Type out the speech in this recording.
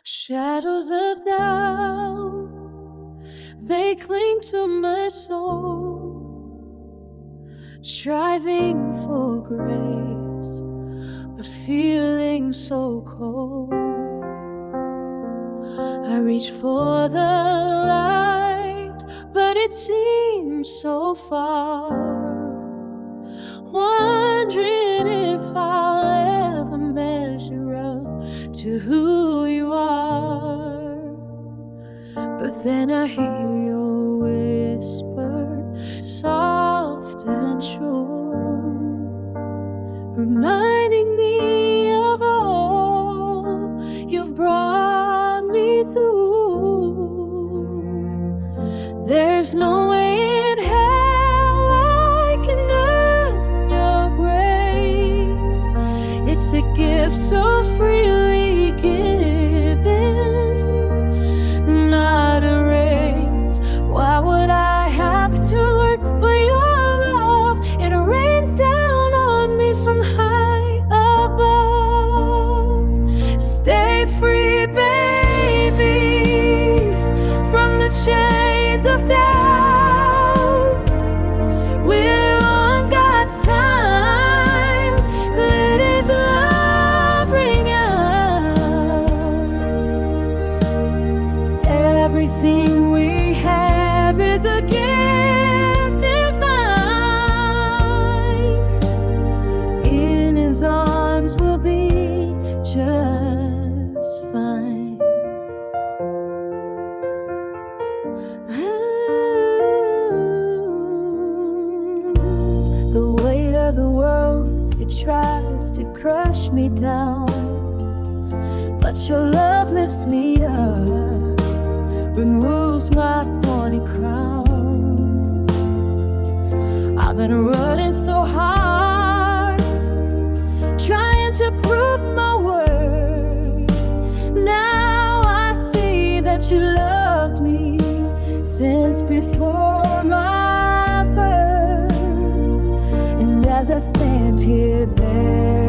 Shadows of doubt, they cling to my soul, striving for grace, but feeling so cold. I reach for the light, but it seems so far, wondering if I'll ever measure up to who you are. But then I hear your whisper, soft and sure, reminding me of all you've brought me through. There's no way in hell I can earn your grace. It's a gift so freely given, not a race. Why would I have to work for your love? It rains down on me from high above. Stay free, baby, from the chains of doubt. We're on God's time. Let His love ring out. Everything we have is a gift divine. In His arms we'll be just fine. The weight of the world, it tries to crush me down, but your love lifts me up, removes my thorny crown. I've been running so hard, trying to prove my worth. Now I see that you loved me since before my birth. And as I stand here bare,